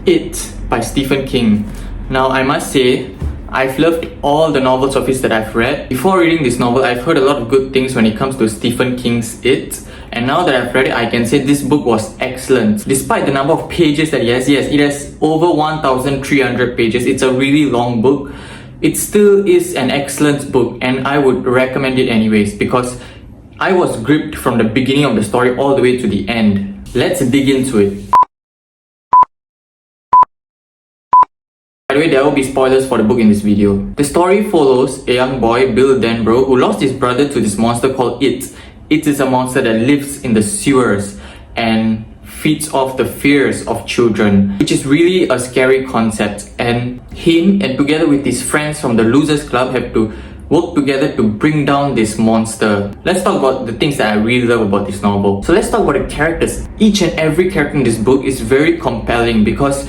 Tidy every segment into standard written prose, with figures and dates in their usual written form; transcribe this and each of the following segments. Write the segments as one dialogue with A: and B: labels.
A: It by Stephen King. Now I must say, I've loved all the novels of his that I've read. Before reading this novel, I've heard a lot of good things when it comes to Stephen King's It. And now that I've read it, I can say this book was excellent. Despite the number of pages that it has over 1,300 pages. It's a really long book. It still is an excellent book, and I would recommend it anyways because I was gripped from the beginning of the story all the way to the end. Let's dig into it. By the way, there will be spoilers for the book in this video. The story follows a young boy, Bill Denbrough, who lost his brother to this monster called It. It is a monster that lives in the sewers and feeds off the fears of children, which is really a scary concept. And him and together with his friends from the Losers Club have to work together to bring down this monster. Let's talk about the things that I really love about this novel. So let's talk about the characters. Each and every character in this book is very compelling because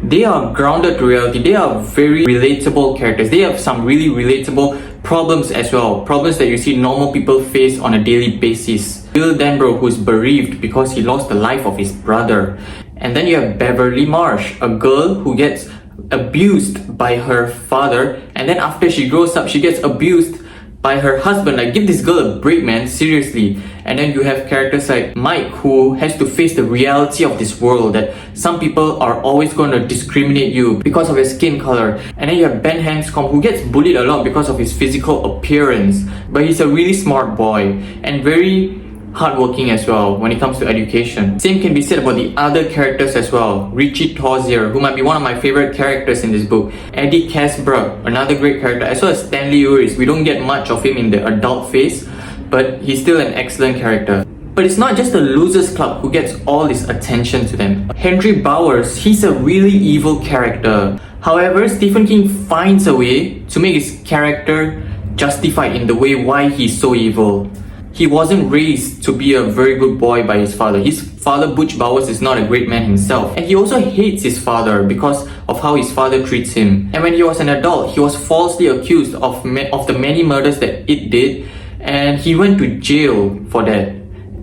A: they are grounded to reality. They are very relatable characters. They have some really relatable problems as well. Problems that you see normal people face on a daily basis. Bill Denbrough, who is bereaved because he lost the life of his brother. And then you have Beverly Marsh, a girl who gets abused by her father, and then after she grows up, she gets abused by her husband. Like, give this girl a break, man, seriously. And then you have characters like Mike, who has to face the reality of this world, that some people are always going to discriminate you because of your skin color. And then you have Ben Hanscom, who gets bullied a lot because of his physical appearance, but he's a really smart boy and very hardworking as well when it comes to education. Same can be said about the other characters as well. Richie Tozier, who might be one of my favorite characters in this book. Eddie Casbrook, another great character, as well as Stanley Uris. We don't get much of him in the adult phase, but he's still an excellent character. But it's not just the Losers Club who gets all this attention to them. Henry Bowers, he's a really evil character. However, Stephen King finds a way to make his character justified in the way why he's so evil. He wasn't raised to be a very good boy by his father. His father, Butch Bowers, is not a great man himself. And he also hates his father because of how his father treats him. And when he was an adult, he was falsely accused of the many murders that It did. And he went to jail for that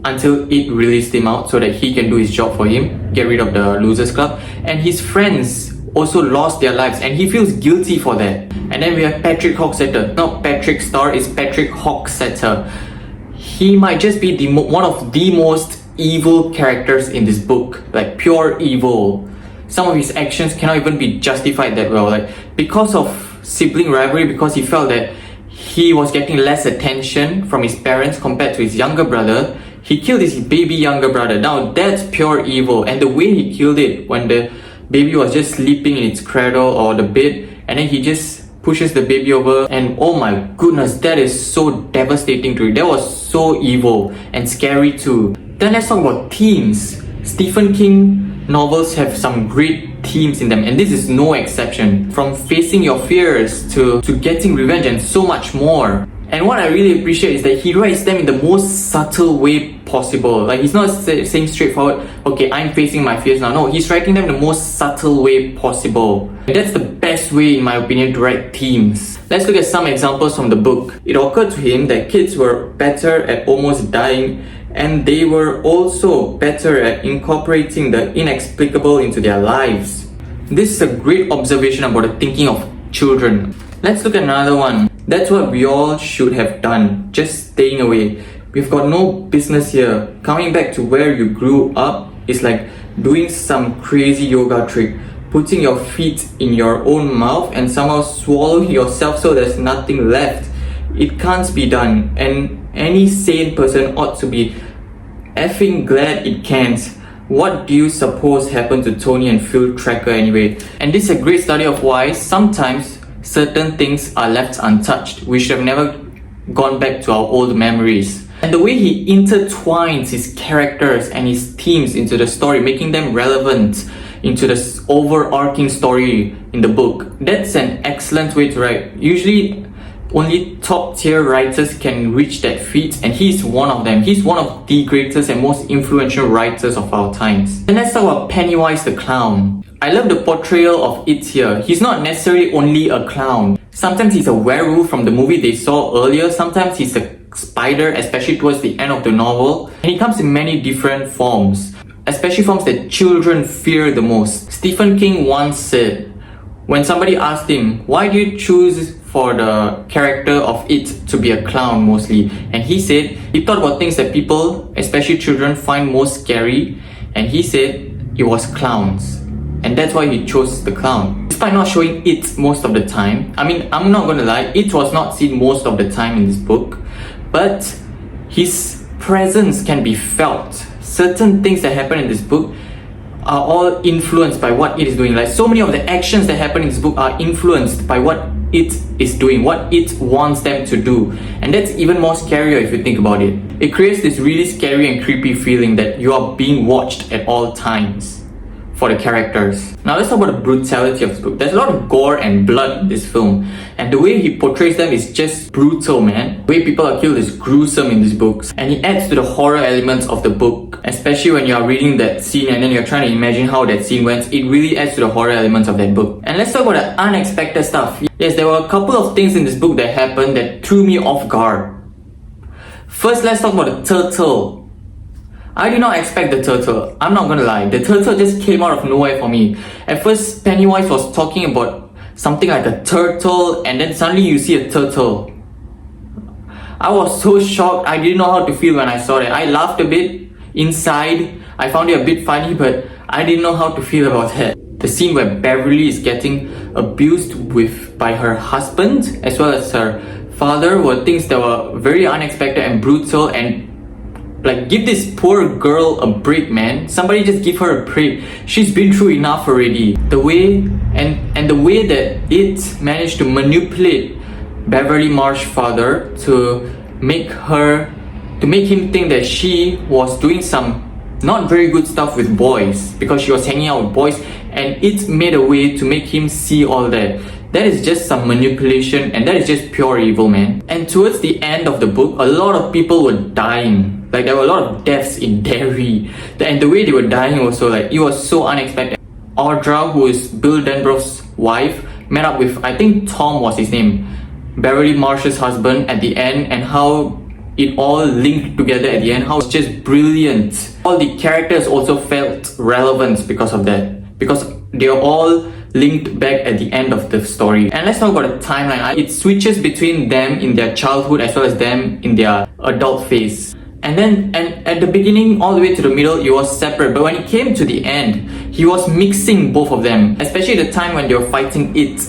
A: until It released him out so that he can do his job for him, get rid of the Losers Club. And his friends also lost their lives and he feels guilty for that. And then we have Patrick Hocksetter. Not Patrick Star, it's Patrick Hocksetter. He might just be one of the most evil characters in this book, like pure evil. Some of his actions cannot even be justified that well, like because of sibling rivalry, because he felt that he was getting less attention from his parents compared to his younger brother. He killed his baby younger brother. Now that's pure evil, and the way he killed it, when the baby was just sleeping in its cradle or the bed, and then he just pushes the baby over, and oh my goodness, that is so devastating to read. That was so evil and scary too. Then let's talk about themes. Stephen King novels have some great themes in them, and this is no exception. From facing your fears to getting revenge and so much more. And what I really appreciate is that he writes them in the most subtle way possible. Like, he's not saying straightforward, okay, I'm facing my fears now. No, he's writing them in the most subtle way possible. And that's the best way, in my opinion, to write themes. Let's look at some examples from the book. It occurred to him that kids were better at almost dying, and they were also better at incorporating the inexplicable into their lives. This is a great observation about the thinking of children. Let's look at another one. That's what we all should have done, just staying away. We've got no business here. Coming back to where you grew up is like doing some crazy yoga trick, putting your feet in your own mouth and somehow swallowing yourself so there's nothing left. It can't be done, and any sane person ought to be effing glad it can't. What do you suppose happened to Tony and Phil Tracker anyway? And this is a great study of why sometimes certain things are left untouched. We should have never gone back to our old memories. And the way he intertwines his characters and his themes into the story, making them relevant into the overarching story in the book, that's an excellent way to write. Usually only top tier writers can reach that feat, and he's one of them. He's one of the greatest and most influential writers of our times. And let's talk about Pennywise the Clown. I love the portrayal of It here. He's not necessarily only a clown. Sometimes he's a werewolf from the movie they saw earlier. Sometimes he's a spider, especially towards the end of the novel. And he comes in many different forms. especially forms that children fear the most. Stephen King once said, when somebody asked him, why do you choose for the character of it to be a clown mostly? And he said, he thought about things that people, especially children, find most scary, and he said it was clowns. And that's why he chose the clown. Despite not showing it most of the time, I mean, I'm not gonna lie, it was not seen most of the time in this book, but his presence can be felt. Certain things that happen in this book are all influenced by what it is doing. Like so many of the actions that happen in this book are influenced by what it is doing, what it wants them to do. And that's even more scarier if you think about it. It creates this really scary and creepy feeling that you are being watched at all times for the characters. Now let's talk about the brutality of this book. There's a lot of gore and blood in this film, and the way he portrays them is just brutal, man. The way people are killed is gruesome in these books, and he adds to the horror elements of the book, especially when you are reading that scene and then you're trying to imagine how that scene went. It really adds to the horror elements of that book. And let's talk about the unexpected stuff. Yes, there were a couple of things in this book that happened that threw me off guard. First, let's talk about the turtle. I did not expect the turtle. I'm not gonna lie. The turtle just came out of nowhere for me. At first, Pennywise was talking about something like a turtle, and then suddenly you see a turtle. I was so shocked. I didn't know how to feel when I saw that. I laughed a bit inside. I found it a bit funny, but I didn't know how to feel about that. The scene where Beverly is getting abused by her husband as well as her father were things that were very unexpected and brutal, and like, give this poor girl a break, man. Somebody just give her a break. She's been through enough already. The way and the way that it managed to manipulate Beverly Marsh's father to make him think that she was doing some not very good stuff with boys because she was hanging out with boys, and it made a way to make him see all that. That is just some manipulation, and that is just pure evil, man. And towards the end of the book, a lot of people were dying. Like, there were a lot of deaths in Derry. And the way they were dying also, like, it was so unexpected. Audra, who is Bill Denbrough's wife, met up with, I think Tom was his name, Beverly Marsh's husband at the end, and how it all linked together at the end, how it's just brilliant. All the characters also felt relevant because of that, because they're all linked back at the end of the story. And let's talk about the timeline. It switches between them in their childhood as well as them in their adult phase. And at the beginning all the way to the middle, it was separate, but when it came to the end, he was mixing both of them, especially the time when they were fighting it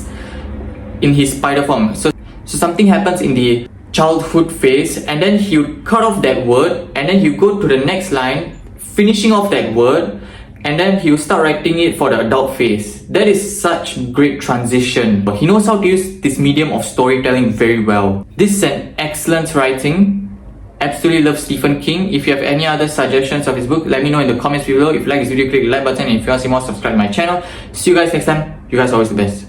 A: in his spider form. So something happens in the childhood phase, and then he would cut off that word, and then he go to the next line, finishing off that word, and then he will start writing it for the adult phase. That is such great transition. He knows how to use this medium of storytelling very well. This is an excellent writing. Absolutely love Stephen King. If you have any other suggestions of his book, let me know in the comments below. If you like this video, click the like button, and if you want to see more, subscribe to my channel. See you guys next time. You guys are always the best.